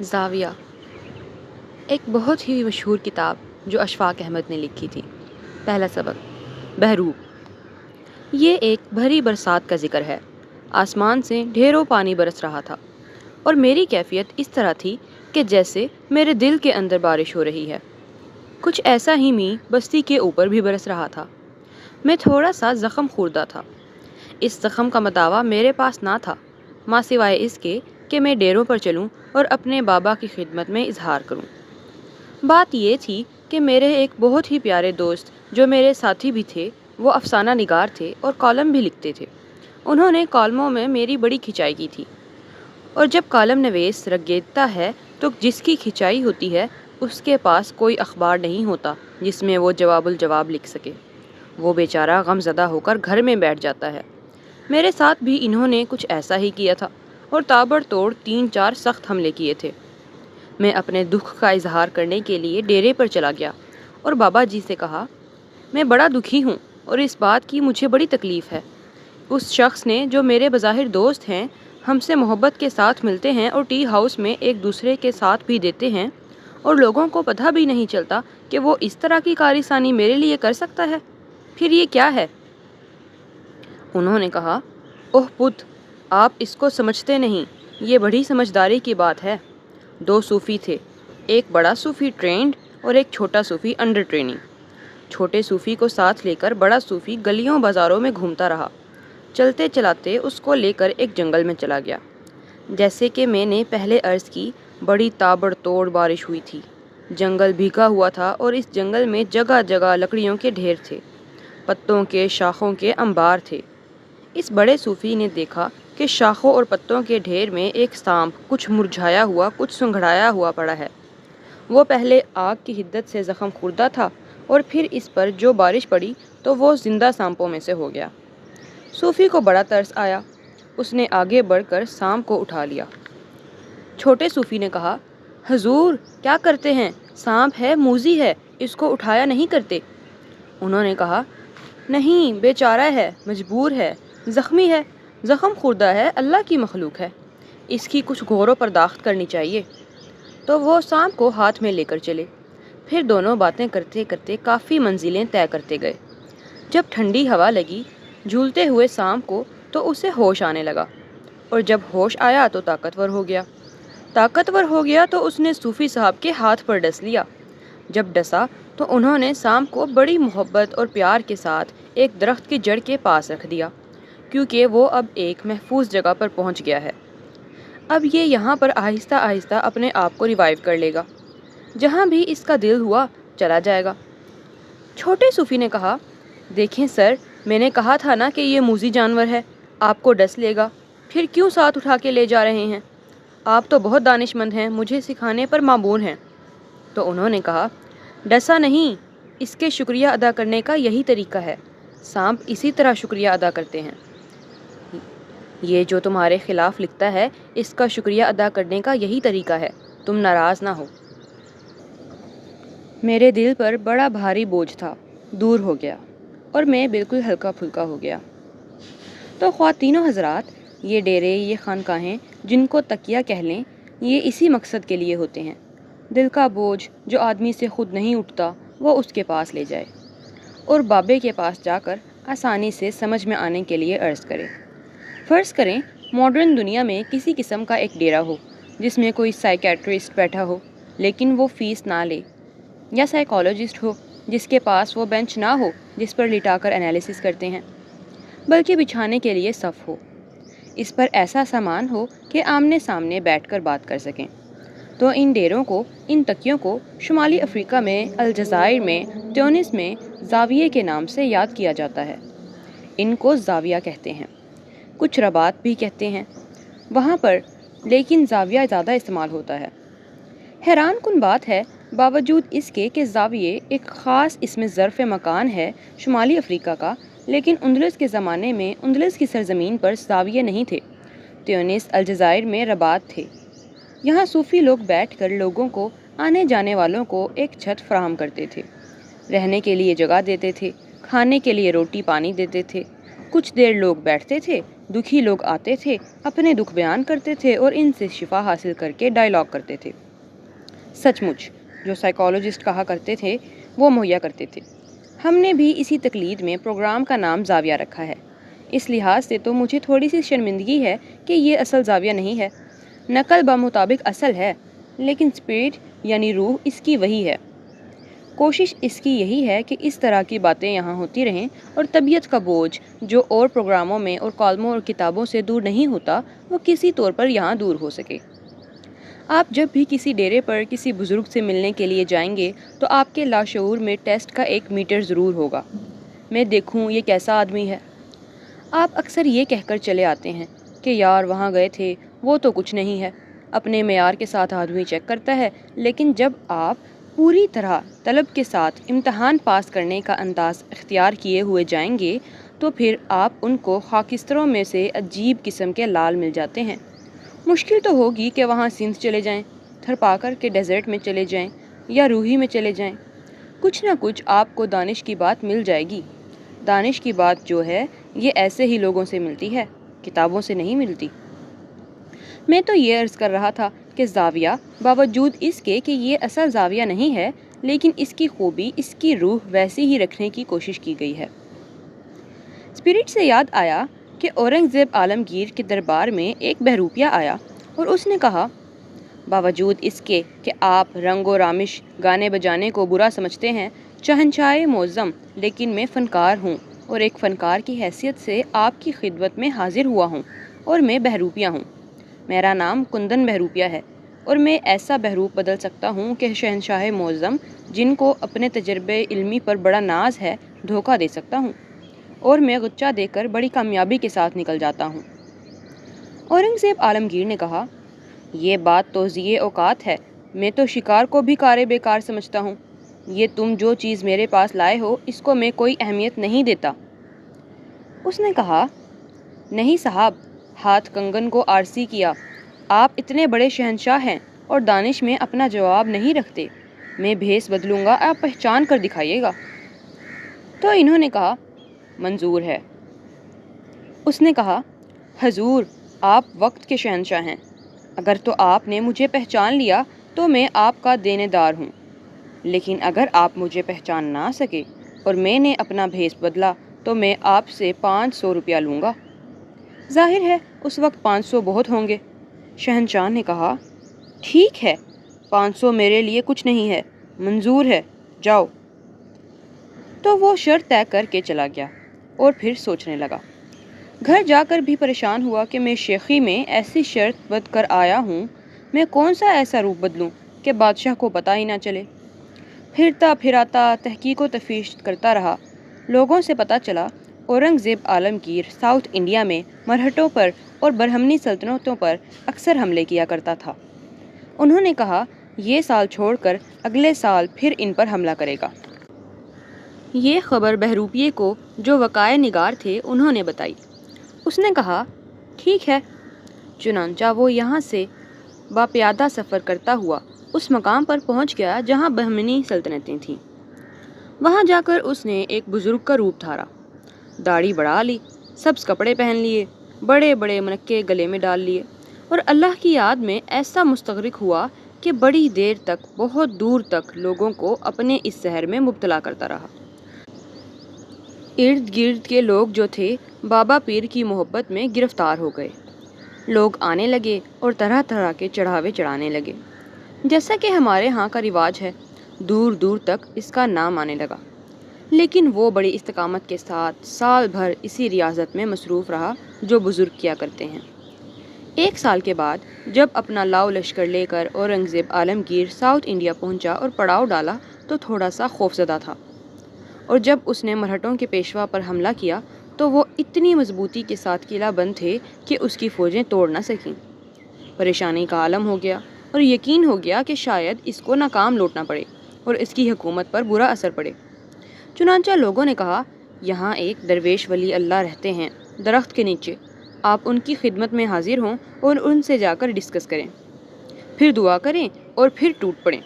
زاویہ ایک بہت ہی مشہور کتاب جو اشفاق احمد نے لکھی تھی۔ پہلا سبق بحروب۔ یہ ایک بھری برسات کا ذکر ہے۔ آسمان سے ڈھیروں پانی برس رہا تھا اور میری کیفیت اس طرح تھی کہ جیسے میرے دل کے اندر بارش ہو رہی ہے۔ کچھ ایسا ہی بستی کے اوپر بھی برس رہا تھا۔ میں تھوڑا سا زخم خوردہ تھا۔ اس زخم کا مداوا میرے پاس نہ تھا ماں سوائے اس کے کہ میں ڈیروں پر چلوں اور اپنے بابا کی خدمت میں اظہار کروں۔ بات یہ تھی کہ میرے ایک بہت ہی پیارے دوست جو میرے ساتھی بھی تھے، وہ افسانہ نگار تھے اور کالم بھی لکھتے تھے۔ انہوں نے کالموں میں میری بڑی کھنچائی کی تھی، اور جب کالم نویس رگیدتا ہے تو جس کی کھنچائی ہوتی ہے اس کے پاس کوئی اخبار نہیں ہوتا جس میں وہ جواب الجواب لکھ سکے۔ وہ بیچارہ غم زدہ ہو کر گھر میں بیٹھ جاتا ہے۔ میرے ساتھ بھی انہوں نے کچھ ایسا ہی کیا تھا اور تابڑ توڑ 3-4 سخت حملے کیے تھے۔ میں اپنے دکھ کا اظہار کرنے کے لیے ڈیرے پر چلا گیا اور بابا جی سے کہا، میں بڑا دکھی ہوں اور اس بات کی مجھے بڑی تکلیف ہے۔ اس شخص نے جو میرے بظاہر دوست ہیں، ہم سے محبت کے ساتھ ملتے ہیں اور ٹی ہاؤس میں ایک دوسرے کے ساتھ بھی دیتے ہیں، اور لوگوں کو پتہ بھی نہیں چلتا کہ وہ اس طرح کی کاری ثانی میرے لیے کر سکتا ہے، پھر یہ کیا ہے؟ انہوں نے کہا، اوہ پت، آپ اس کو سمجھتے نہیں، یہ بڑی سمجھداری کی بات ہے۔ 2 صوفی تھے، ایک بڑا صوفی ٹرینڈ اور ایک چھوٹا صوفی انڈر ٹریننگ۔ چھوٹے صوفی کو ساتھ لے کر بڑا صوفی گلیوں بازاروں میں گھومتا رہا۔ چلتے چلاتے اس کو لے کر ایک جنگل میں چلا گیا۔ جیسے کہ میں نے پہلے عرض کی، بڑی تابڑ توڑ بارش ہوئی تھی۔ جنگل بھیگا ہوا تھا اور اس جنگل میں جگہ جگہ لکڑیوں کے ڈھیر تھے، پتوں کے، شاخوں کے انبار تھے۔ اس بڑے صوفی نے دیکھا کہ شاخوں اور پتوں کے ڈھیر میں ایک سانپ کچھ مرجھایا ہوا، کچھ سنگھڑایا ہوا پڑا ہے۔ وہ پہلے آگ کی حدت سے زخم خوردہ تھا اور پھر اس پر جو بارش پڑی تو وہ زندہ سانپوں میں سے ہو گیا۔ صوفی کو بڑا ترس آیا، اس نے آگے بڑھ کر سانپ کو اٹھا لیا۔ چھوٹے صوفی نے کہا، حضور کیا کرتے ہیں، سانپ ہے، موذی ہے، اس کو اٹھایا نہیں کرتے۔ انہوں نے کہا، نہیں، بیچارہ ہے، مجبور ہے، زخمی ہے، زخم خوردہ ہے، اللہ کی مخلوق ہے، اس کی کچھ غور و پرداخت کرنی چاہیے۔ تو وہ سانپ کو ہاتھ میں لے کر چلے۔ پھر دونوں باتیں کرتے کرتے کافی منزلیں طے کرتے گئے۔ جب ٹھنڈی ہوا لگی جھولتے ہوئے سانپ کو تو اسے ہوش آنے لگا، اور جب ہوش آیا تو طاقتور ہو گیا تو اس نے صوفی صاحب کے ہاتھ پر ڈس لیا۔ جب ڈسا تو انہوں نے سانپ کو بڑی محبت اور پیار کے ساتھ ایک درخت کی جڑ کے پاس رکھ دیا، کیونکہ وہ اب ایک محفوظ جگہ پر پہنچ گیا ہے۔ اب یہ یہاں پر آہستہ آہستہ اپنے آپ کو ریوائیو کر لے گا، جہاں بھی اس کا دل ہوا چلا جائے گا۔ چھوٹے صوفی نے کہا، دیکھیں سر، میں نے کہا تھا نا کہ یہ موذی جانور ہے، آپ کو ڈس لے گا، پھر کیوں ساتھ اٹھا کے لے جا رہے ہیں؟ آپ تو بہت دانش مند ہیں، مجھے سکھانے پر معمور ہیں۔ تو انہوں نے کہا، ڈسا نہیں، اس کے شکریہ ادا کرنے کا یہی طریقہ ہے، سانپ اسی طرح شکریہ ادا کرتے ہیں۔ یہ جو تمہارے خلاف لکھتا ہے، اس کا شکریہ ادا کرنے کا یہی طریقہ ہے، تم ناراض نہ ہو۔ میرے دل پر بڑا بھاری بوجھ تھا، دور ہو گیا اور میں بالکل ہلکا پھلکا ہو گیا۔ تو خواتین و حضرات، یہ ڈیرے، یہ خانقاہیں جن کو تکیہ کہہ لیں، یہ اسی مقصد کے لیے ہوتے ہیں، دل کا بوجھ جو آدمی سے خود نہیں اٹھتا وہ اس کے پاس لے جائے اور بابے کے پاس جا کر آسانی سے سمجھ میں آنے کے لیے عرض کرے۔ فرض کریں ماڈرن دنیا میں کسی قسم کا ایک ڈیرا ہو جس میں کوئی سائیکیٹرسٹ بیٹھا ہو لیکن وہ فیس نہ لے، یا سائیکالوجسٹ ہو جس کے پاس وہ بینچ نہ ہو جس پر لٹا کر انالیسس کرتے ہیں، بلکہ بچھانے کے لیے صف ہو، اس پر ایسا سامان ہو کہ آمنے سامنے بیٹھ کر بات کر سکیں، تو ان ڈیروں کو، ان تکیوں کو شمالی افریقہ میں، الجزائر میں، تیونس میں زاویے کے نام سے یاد کیا جاتا ہے۔ ان کو زاویہ کہتے ہیں، کچھ رباط بھی کہتے ہیں وہاں پر، لیکن زاویہ زیادہ استعمال ہوتا ہے۔ حیران کن بات ہے، باوجود اس کے کہ زاویے ایک خاص اسم ظرف مکان ہے شمالی افریقہ کا، لیکن اندلس کے زمانے میں اندلس کی سرزمین پر زاویے نہیں تھے، تیونس، الجزائر میں رباط تھے۔ یہاں صوفی لوگ بیٹھ کر لوگوں کو، آنے جانے والوں کو ایک چھت فراہم کرتے تھے، رہنے کے لیے جگہ دیتے تھے، کھانے کے لیے روٹی پانی دیتے تھے، کچھ دیر لوگ بیٹھتے تھے، دکھی لوگ آتے تھے، اپنے دکھ بیان کرتے تھے اور ان سے شفا حاصل کر کے ڈائیلاگ کرتے تھے۔ سچ مچ جو سائیکالوجسٹ کہا کرتے تھے وہ مہیا کرتے تھے۔ ہم نے بھی اسی تقلید میں پروگرام کا نام زاویہ رکھا ہے۔ اس لحاظ سے تو مجھے تھوڑی سی شرمندگی ہے کہ یہ اصل زاویہ نہیں ہے، نقل بمطابق اصل ہے، لیکن اسپرٹ یعنی روح اس کی وہی ہے۔ کوشش اس کی یہی ہے کہ اس طرح کی باتیں یہاں ہوتی رہیں اور طبیعت کا بوجھ جو اور پروگراموں میں اور کالموں اور کتابوں سے دور نہیں ہوتا وہ کسی طور پر یہاں دور ہو سکے۔ آپ جب بھی کسی ڈیرے پر کسی بزرگ سے ملنے کے لیے جائیں گے تو آپ کے لاشعور میں ٹیسٹ کا ایک میٹر ضرور ہوگا، میں دیکھوں یہ کیسا آدمی ہے۔ آپ اکثر یہ کہہ کر چلے آتے ہیں کہ یار وہاں گئے تھے وہ تو کچھ نہیں ہے، اپنے معیار کے ساتھ آدمی چیک کرتا ہے، لیکن جب آپ پوری طرح طلب کے ساتھ امتحان پاس کرنے کا انداز اختیار کیے ہوئے جائیں گے تو پھر آپ ان کو خاکستروں میں سے عجیب قسم کے لال مل جاتے ہیں۔ مشکل تو ہوگی کہ وہاں سندھ چلے جائیں، تھرپاکر کے ڈیزرٹ میں چلے جائیں یا روہی میں چلے جائیں، کچھ نہ کچھ آپ کو دانش کی بات مل جائے گی۔ دانش کی بات جو ہے یہ ایسے ہی لوگوں سے ملتی ہے، کتابوں سے نہیں ملتی۔ میں تو یہ عرض کر رہا تھا کہ زاویہ باوجود اس کے کہ یہ اصل زاویہ نہیں ہے، لیکن اس کی خوبی، اس کی روح ویسی ہی رکھنے کی کوشش کی گئی ہے۔ اسپرٹ سے یاد آیا کہ اورنگزیب عالمگیر کے دربار میں ایک بہروپیہ آیا اور اس نے کہا، باوجود اس کے کہ آپ رنگ و رامش گانے بجانے کو برا سمجھتے ہیں، شہنشاہ معظم، لیکن میں فنکار ہوں اور ایک فنکار کی حیثیت سے آپ کی خدمت میں حاضر ہوا ہوں اور میں بہروپیہ ہوں۔ میرا نام کندن بہروپیہ ہے اور میں ایسا بہروپ بدل سکتا ہوں کہ شہنشاہ معظم جن کو اپنے تجربے علمی پر بڑا ناز ہے دھوکہ دے سکتا ہوں، اور میں غچہ دے کر بڑی کامیابی کے ساتھ نکل جاتا ہوں۔ اورنگزیب عالمگیر نے کہا، یہ بات توزیع اوقات ہے، میں تو شکار کو بھی کار بیکار سمجھتا ہوں، یہ تم جو چیز میرے پاس لائے ہو اس کو میں کوئی اہمیت نہیں دیتا۔ اس نے کہا، نہیں صاحب، ہاتھ کنگن کو آرسی کیا، آپ اتنے بڑے شہنشاہ ہیں اور دانش میں اپنا جواب نہیں رکھتے، میں بھیس بدلوں گا، آپ پہچان کر دکھائیے گا۔ تو انہوں نے کہا، منظور ہے۔ اس نے کہا، حضور آپ وقت کے شہنشاہ ہیں، اگر تو آپ نے مجھے پہچان لیا تو میں آپ کا دینے دار ہوں، لیکن اگر آپ مجھے پہچان نہ سکے اور میں نے اپنا بھیس بدلا تو میں آپ سے 500 روپیہ لوں گا۔ ظاہر ہے اس وقت 500 بہت ہوں گے۔ شہنشاہ نے کہا، ٹھیک ہے، 500 میرے لیے کچھ نہیں ہے، منظور ہے، جاؤ۔ تو وہ شرط طے کر کے چلا گیا اور پھر سوچنے لگا۔ گھر جا کر بھی پریشان ہوا کہ میں شیخی میں ایسی شرط بد کر آیا ہوں، میں کون سا ایسا روپ بدلوں کہ بادشاہ کو پتہ ہی نہ چلے۔ پھرتا پھراتا تحقیق و تفتیش کرتا رہا، لوگوں سے پتہ چلا اورنگزیب عالمگیر ساؤتھ انڈیا میں مرہٹوں پر اور برہمنی سلطنتوں پر اکثر حملے کیا کرتا تھا۔ انہوں نے کہا، یہ سال چھوڑ کر اگلے سال پھر ان پر حملہ کرے گا۔ یہ خبر بہروپیے کو جو وقائے نگار تھے انہوں نے بتائی۔ اس نے کہا، ٹھیک ہے۔ چنانچہ وہ یہاں سے باپیادہ سفر کرتا ہوا اس مقام پر پہنچ گیا جہاں بہمنی سلطنتیں تھیں۔ وہاں جا کر اس نے ایک بزرگ کا روپ دھارا، داڑھی بڑھا لی، سبز کپڑے پہن لیے، بڑے بڑے منکے گلے میں ڈال لیے اور اللہ کی یاد میں ایسا مستغرق ہوا کہ بڑی دیر تک، بہت دور تک لوگوں کو اپنے اس سحر میں مبتلا کرتا رہا۔ ارد گرد کے لوگ جو تھے بابا پیر کی محبت میں گرفتار ہو گئے، لوگ آنے لگے اور طرح طرح کے چڑھاوے چڑھانے لگے، جیسا کہ ہمارے ہاں کا رواج ہے۔ دور دور تک اس کا نام آنے لگا، لیکن وہ بڑی استقامت کے ساتھ سال بھر اسی ریاضت میں مصروف رہا جو بزرگ کیا کرتے ہیں۔ ایک سال کے بعد جب اپنا لاؤ لشکر لے کر اورنگزیب عالمگیر ساؤتھ انڈیا پہنچا اور پڑاؤ ڈالا تو تھوڑا سا خوفزدہ تھا، اور جب اس نے مرہٹوں کے پیشوا پر حملہ کیا تو وہ اتنی مضبوطی کے ساتھ قلعہ بند تھے کہ اس کی فوجیں توڑ نہ سکیں۔ پریشانی کا عالم ہو گیا اور یقین ہو گیا کہ شاید اس کو ناکام لوٹنا پڑے اور اس کی حکومت پر برا اثر پڑے۔ چنانچہ لوگوں نے کہا، یہاں ایک درویش ولی اللہ رہتے ہیں درخت کے نیچے، آپ ان کی خدمت میں حاضر ہوں اور ان سے جا کر ڈسکس کریں، پھر دعا کریں اور پھر ٹوٹ پڑیں۔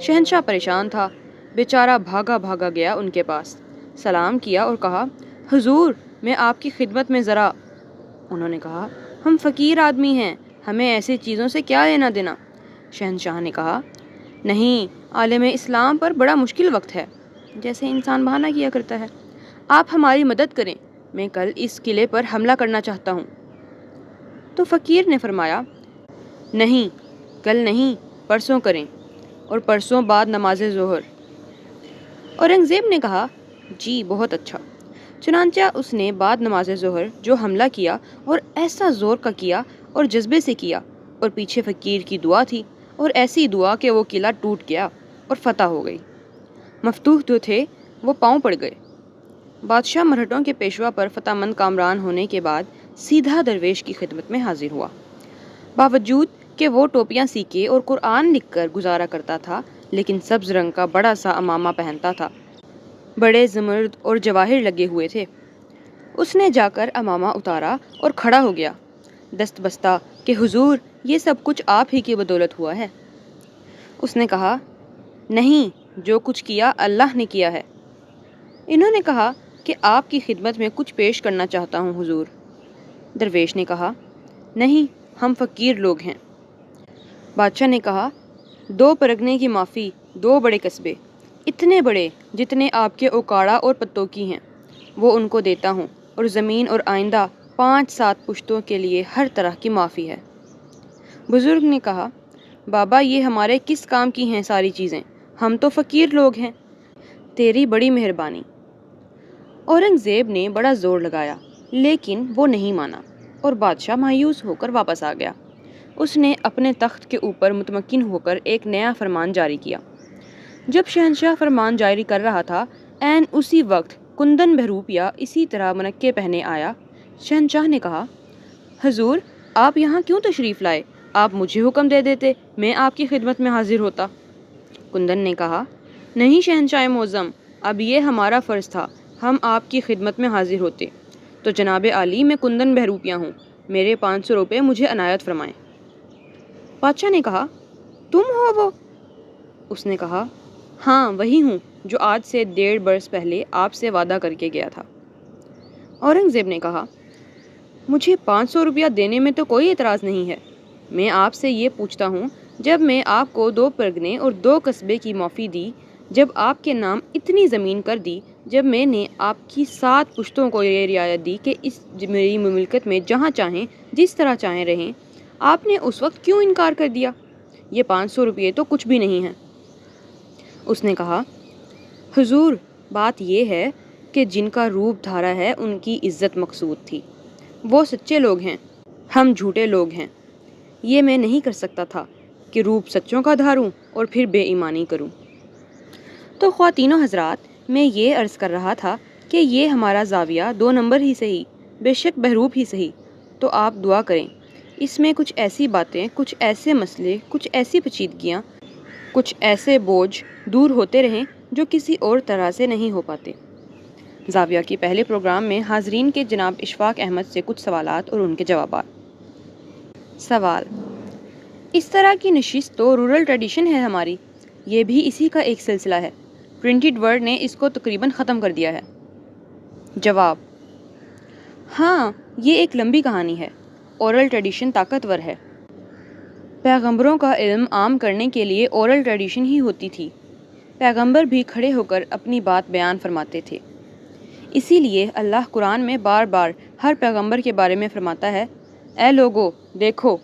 شہنشاہ پریشان تھا، بیچارہ بھاگا بھاگا گیا ان کے پاس، سلام کیا اور کہا، حضور میں آپ کی خدمت میں ذرا انہوں نے کہا، ہم فقیر آدمی ہیں، ہمیں ایسی چیزوں سے کیا لینا دینا؟ شہنشاہ نے کہا، نہیں، عالم اسلام پر بڑا مشکل وقت ہے، جیسے انسان بہانہ کیا کرتا ہے۔ آپ ہماری مدد کریں، میں کل اس قلعے پر حملہ کرنا چاہتا ہوں۔ تو فقیر نے فرمایا، نہیں، کل نہیں، پرسوں کریں، اور پرسوں بعد نماز ظہر۔ اورنگزیب نے کہا، جی بہت اچھا۔ چنانچہ اس نے بعد نماز ظہر جو حملہ کیا اور ایسا زور کا کیا اور جذبے سے کیا، اور پیچھے فقیر کی دعا تھی، اور ایسی دعا کہ وہ قلعہ ٹوٹ گیا اور فتح ہو گئی۔ مفتوح جو تھے وہ پاؤں پڑ گئے۔ بادشاہ مرہٹوں کے پیشوا پر فتح مند کامران ہونے کے بعد سیدھا درویش کی خدمت میں حاضر ہوا۔ باوجود کہ وہ ٹوپیاں سیکھے اور قرآن لکھ کر گزارا کرتا تھا، لیکن سبز رنگ کا بڑا سا امامہ پہنتا تھا، بڑے زمرد اور جواہر لگے ہوئے تھے۔ اس نے جا کر امامہ اتارا اور کھڑا ہو گیا، دست بستہ کہ حضور یہ سب کچھ آپ ہی کی بدولت ہوا ہے۔ اس نے کہا، نہیں، جو کچھ کیا اللہ نے کیا ہے۔ انہوں نے کہا کہ آپ کی خدمت میں کچھ پیش کرنا چاہتا ہوں حضور۔ درویش نے کہا، نہیں، ہم فقیر لوگ ہیں۔ بادشاہ نے کہا، 2 پرگنے کی معافی، 2 بڑے قصبے، اتنے بڑے جتنے آپ کے اوکاڑا اور پتوں کی ہیں، وہ ان کو دیتا ہوں، اور زمین اور آئندہ 5-7 پشتوں کے لیے ہر طرح کی معافی ہے۔ بزرگ نے کہا، بابا یہ ہمارے کس کام کی ہیں ساری چیزیں، ہم تو فقیر لوگ ہیں، تیری بڑی مہربانی۔ اورنگزیب نے بڑا زور لگایا، لیکن وہ نہیں مانا، اور بادشاہ مایوس ہو کر واپس آ گیا۔ اس نے اپنے تخت کے اوپر مطمئن ہو کر ایک نیا فرمان جاری کیا۔ جب شہنشاہ فرمان جاری کر رہا تھا، عین اسی وقت کندن بہروپیہ اسی طرح منقے پہنے آیا۔ شہنشاہ نے کہا، حضور آپ یہاں کیوں تشریف لائے؟ آپ مجھے حکم دے دیتے، میں آپ کی خدمت میں حاضر ہوتا۔ کندن نے کہا، نہیں شہنشاہ معظم، اب یہ ہمارا فرض تھا، ہم آپ کی خدمت میں حاضر ہوتے۔ تو جناب عالی، میں کندن بہروپیہ ہوں، میرے 500 روپے مجھے عنایت فرمائیں۔ بادشاہ نے کہا، تم ہو وہ؟ اس نے کہا، ہاں وہی ہوں جو آج سے 1.5 برس پہلے آپ سے وعدہ کر کے گیا تھا۔ اورنگزیب نے کہا، مجھے 500 روپیہ دینے میں تو کوئی اعتراض نہیں ہے، میں آپ سے یہ پوچھتا ہوں، جب میں آپ کو 2 پرگنے اور 2 قصبے کی معافی دی، جب آپ کے نام اتنی زمین کر دی، جب میں نے آپ کی 7 پشتوں کو یہ رعایت دی کہ اس میری مملکت میں جہاں چاہیں جس طرح چاہیں رہیں، آپ نے اس وقت کیوں انکار کر دیا؟ یہ 500 روپے تو کچھ بھی نہیں ہیں۔ اس نے کہا، حضور بات یہ ہے کہ جن کا روپ دھارا ہے ان کی عزت مقصود تھی، وہ سچے لوگ ہیں، ہم جھوٹے لوگ ہیں۔ یہ میں نہیں کر سکتا تھا کہ روپ سچوں کا دھاروں اور پھر بے ایمانی کروں۔ تو خواتین و حضرات، میں یہ عرض کر رہا تھا کہ یہ ہمارا زاویہ 2 نمبر ہی صحیح، بے شک بہروپ ہی صحیح، تو آپ دعا کریں، اس میں کچھ ایسی باتیں، کچھ ایسے مسئلے، کچھ ایسی پیچیدگیاں، کچھ ایسے بوجھ دور ہوتے رہیں جو کسی اور طرح سے نہیں ہو پاتے۔ زاویہ کے پہلے پروگرام میں حاضرین کے جناب اشفاق احمد سے کچھ سوالات اور ان کے جوابات۔ سوال: اس طرح کی نشست تو رورل ٹریڈیشن ہے ہماری، یہ بھی اسی کا ایک سلسلہ ہے، پرنٹڈ ورڈ نے اس کو تقریباً ختم کر دیا ہے۔ جواب: ہاں، یہ ایک لمبی کہانی ہے، اورل ٹریڈیشن طاقتور ہے۔ پیغمبروں کا علم عام کرنے کے لیے اورل ٹریڈیشن ہی ہوتی تھی، پیغمبر بھی کھڑے ہو کر اپنی بات بیان فرماتے تھے۔ اسی لیے اللہ قرآن میں بار بار ہر پیغمبر کے بارے میں فرماتا ہے، اے لوگو دیکھو،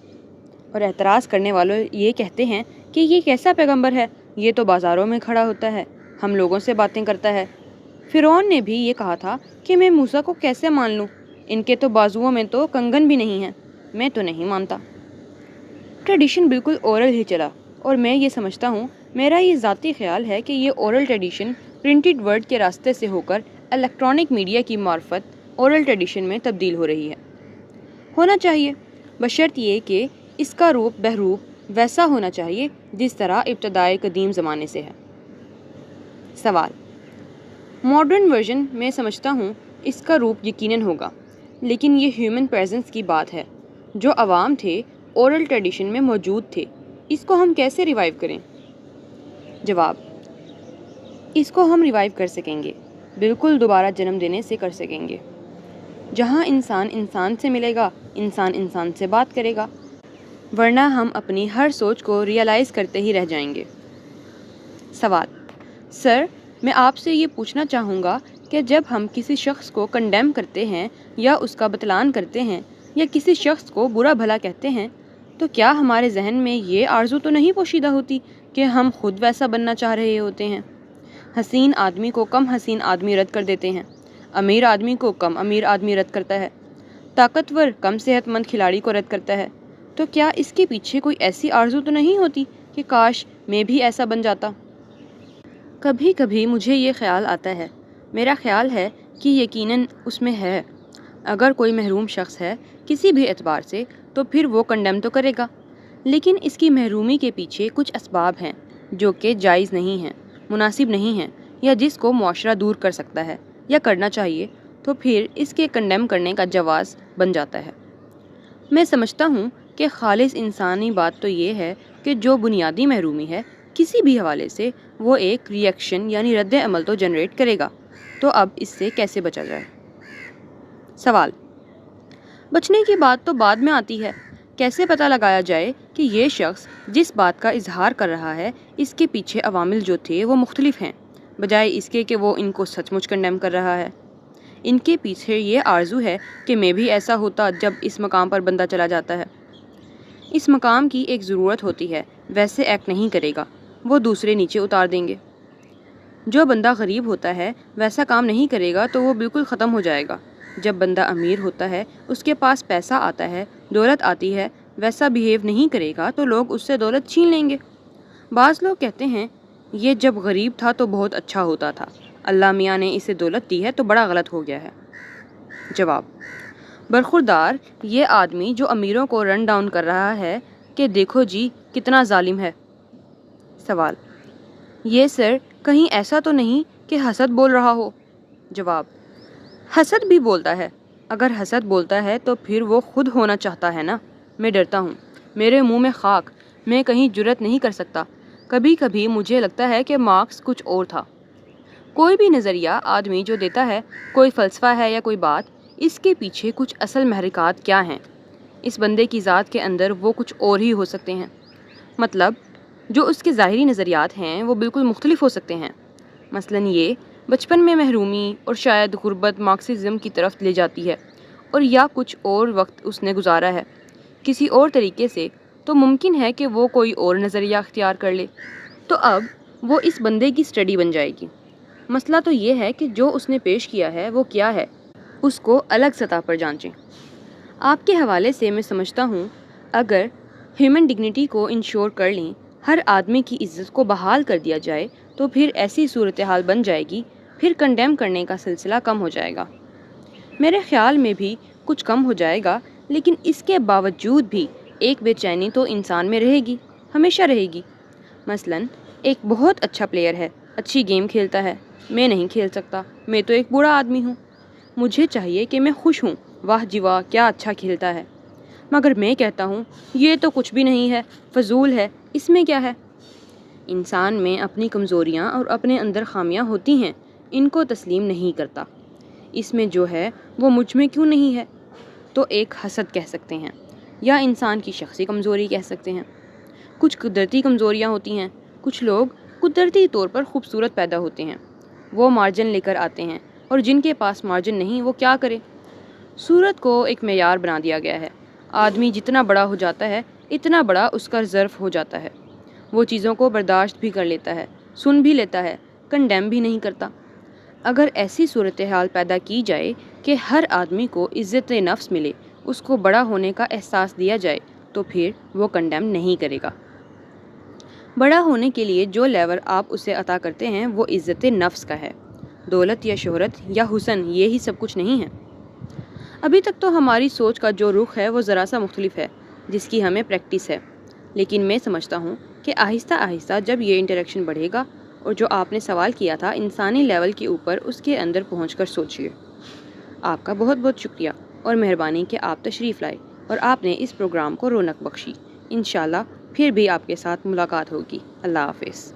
اور اعتراض کرنے والے یہ کہتے ہیں کہ یہ کیسا پیغمبر ہے، یہ تو بازاروں میں کھڑا ہوتا ہے، ہم لوگوں سے باتیں کرتا ہے۔ فرعون نے بھی یہ کہا تھا کہ میں موسیٰ کو کیسے مان لوں، ان کے تو بازوؤں میں تو کنگن بھی نہیں ہیں، میں تو نہیں مانتا۔ ٹریڈیشن بالکل اورل ہی چلا، اور میں یہ سمجھتا ہوں، میرا یہ ذاتی خیال ہے کہ یہ اورل ٹریڈیشن پرنٹڈ ورڈ کے راستے سے ہو کر الیکٹرانک میڈیا کی معرفت اورل ٹریڈیشن میں تبدیل ہو رہی ہے۔ ہونا چاہیے، بشرط یہ کہ اس کا روپ بہروپ ویسا ہونا چاہیے جس طرح ابتدائے قدیم زمانے سے ہے۔ سوال: ماڈرن ورژن میں سمجھتا ہوں اس کا روپ یقیناً ہوگا، لیکن یہ ہیومن پریزنس کی بات ہے، جو عوام تھے اورل ٹریڈیشن میں موجود تھے، اس کو ہم کیسے ریوائیو کریں؟ جواب: اس کو ہم ریوائیو کر سکیں گے، بالکل دوبارہ جنم دینے سے کر سکیں گے۔ جہاں انسان انسان سے ملے گا، انسان انسان سے بات کرے گا، ورنہ ہم اپنی ہر سوچ کو ریئلائز کرتے ہی رہ جائیں گے۔ سوال: سر، میں آپ سے یہ پوچھنا چاہوں گا کہ جب ہم کسی شخص کو کنڈیم کرتے ہیں یا اس کا بتلان کرتے ہیں یا کسی شخص کو برا بھلا کہتے ہیں تو کیا ہمارے ذہن میں یہ آرزو تو نہیں پوشیدہ ہوتی کہ ہم خود ویسا بننا چاہ رہے ہوتے ہیں؟ حسین آدمی کو کم حسین آدمی رد کر دیتے ہیں، امیر آدمی کو کم امیر آدمی رد کرتا ہے، طاقتور کم صحت مند کھلاڑی کو رد کرتا ہے، تو کیا اس کے پیچھے کوئی ایسی آرزو تو نہیں ہوتی کہ کاش میں بھی ایسا بن جاتا؟ کبھی کبھی مجھے یہ خیال آتا ہے، میرا خیال ہے کہ یقیناً اس میں ہے۔ اگر کوئی محروم شخص ہے کسی بھی اعتبار سے تو پھر وہ کنڈیم تو کرے گا، لیکن اس کی محرومی کے پیچھے کچھ اسباب ہیں جو کہ جائز نہیں ہیں، مناسب نہیں ہیں، یا جس کو معاشرہ دور کر سکتا ہے یا کرنا چاہیے، تو پھر اس کے کنڈیم کرنے کا جواز بن جاتا ہے۔ میں سمجھتا ہوں کہ خالص انسانی بات تو یہ ہے کہ جو بنیادی محرومی ہے کسی بھی حوالے سے، وہ ایک ری ایکشن یعنی رد عمل تو جنریٹ کرے گا، تو اب اس سے کیسے بچا جائے؟ سوال: بچنے کی بات تو بعد میں آتی ہے، کیسے پتہ لگایا جائے کہ یہ شخص جس بات کا اظہار کر رہا ہے اس کے پیچھے عوامل جو تھے وہ مختلف ہیں، بجائے اس کے کہ وہ ان کو سچ مچ کنڈیم کر رہا ہے؟ ان کے پیچھے یہ آرزو ہے کہ میں بھی ایسا ہوتا جب اس مقام پر بندہ چلا جاتا ہے۔ اس مقام کی ایک ضرورت ہوتی ہے، ویسے ایکٹ نہیں کرے گا، وہ دوسرے نیچے اتار دیں گے۔ جو بندہ غریب ہوتا ہے ویسا کام نہیں کرے گا تو وہ بالکل ختم ہو جائے گا۔ جب بندہ امیر ہوتا ہے، اس کے پاس پیسہ آتا ہے، دولت آتی ہے، ویسا بیہیو نہیں کرے گا تو لوگ اس سے دولت چھین لیں گے۔ بعض لوگ کہتے ہیں یہ جب غریب تھا تو بہت اچھا ہوتا تھا، اللہ میاں نے اسے دولت دی ہے تو بڑا غلط ہو گیا ہے۔ جواب: برخوردار یہ آدمی جو امیروں کو رن ڈاؤن کر رہا ہے کہ دیکھو جی کتنا ظالم ہے۔ سوال: یہ سر کہیں ایسا تو نہیں کہ حسد بول رہا ہو؟ جواب: حسد بھی بولتا ہے۔ اگر حسد بولتا ہے تو پھر وہ خود ہونا چاہتا ہے نا۔ میں ڈرتا ہوں، میرے منہ میں خاک، میں کہیں جرأت نہیں کر سکتا۔ کبھی کبھی مجھے لگتا ہے کہ مارکس کچھ اور تھا۔ کوئی بھی نظریہ آدمی جو دیتا ہے، کوئی فلسفہ ہے یا کوئی بات، اس کے پیچھے کچھ اصل محرکات کیا ہیں؟ اس بندے کی ذات کے اندر وہ کچھ اور ہی ہو سکتے ہیں۔ مطلب جو اس کے ظاہری نظریات ہیں وہ بالکل مختلف ہو سکتے ہیں۔ مثلاً یہ بچپن میں محرومی اور شاید غربت مارکسزم کی طرف لے جاتی ہے، اور یا کچھ اور وقت اس نے گزارا ہے کسی اور طریقے سے، تو ممکن ہے کہ وہ کوئی اور نظریہ اختیار کر لے، تو اب وہ اس بندے کی اسٹڈی بن جائے گی۔ مسئلہ تو یہ ہے کہ جو اس نے پیش کیا ہے وہ کیا ہے، اس کو الگ سطح پر جانچیں۔ آپ کے حوالے سے میں سمجھتا ہوں اگر ہیومن ڈگنیٹی کو انشور کر لیں، ہر آدمی کی عزت کو بحال کر دیا جائے تو پھر ایسی صورتحال بن جائے گی، پھر کنڈیم کرنے کا سلسلہ کم ہو جائے گا۔ میرے خیال میں بھی کچھ کم ہو جائے گا، لیکن اس کے باوجود بھی ایک بے چینی تو انسان میں رہے گی، ہمیشہ رہے گی۔ مثلاً ایک بہت اچھا پلیئر ہے، اچھی گیم کھیلتا ہے، میں نہیں کھیل سکتا، میں تو ایک برا آدمی ہوں۔ مجھے چاہیے کہ میں خوش ہوں، واہ جی واہ کیا اچھا کھیلتا ہے، مگر میں کہتا ہوں یہ تو کچھ بھی نہیں ہے، فضول ہے، اس میں کیا ہے؟ انسان میں اپنی کمزوریاں اور اپنے اندر خامیاں ہوتی ہیں، ان کو تسلیم نہیں کرتا۔ اس میں جو ہے وہ مجھ میں کیوں نہیں ہے؟ تو ایک حسد کہہ سکتے ہیں، یا انسان کی شخصی کمزوری کہہ سکتے ہیں۔ کچھ قدرتی کمزوریاں ہوتی ہیں، کچھ لوگ قدرتی طور پر خوبصورت پیدا ہوتے ہیں، وہ مارجن لے کر آتے ہیں، اور جن کے پاس مارجن نہیں وہ کیا کرے؟ صورت کو ایک معیار بنا دیا گیا ہے، آدمی جتنا بڑا ہو جاتا ہے اتنا بڑا اس کا ظرف ہو جاتا ہے، وہ چیزوں کو برداشت بھی کر لیتا ہے، سن بھی لیتا ہے، کنڈیم بھی نہیں کرتا۔ اگر ایسی صورتحال پیدا کی جائے کہ ہر آدمی کو عزت نفس ملے، اس کو بڑا ہونے کا احساس دیا جائے، تو پھر وہ کنڈیم نہیں کرے گا۔ بڑا ہونے کے لیے جو لیور آپ اسے عطا کرتے ہیں وہ عزت نفس کا ہے، دولت یا شہرت یا حسن یہی سب کچھ نہیں ہے۔ ابھی تک تو ہماری سوچ کا جو رخ ہے وہ ذرا سا مختلف ہے، جس کی ہمیں پریکٹس ہے، لیکن میں سمجھتا ہوں کہ آہستہ آہستہ جب یہ انٹریکشن بڑھے گا، اور جو آپ نے سوال کیا تھا انسانی لیول کے اوپر، اس کے اندر پہنچ کر سوچیے۔ آپ کا بہت بہت شکریہ اور مہربانی کہ آپ تشریف لائے اور آپ نے اس پروگرام کو رونق بخشی۔ انشاءاللہ پھر بھی آپ کے ساتھ ملاقات ہوگی۔ اللہ حافظ۔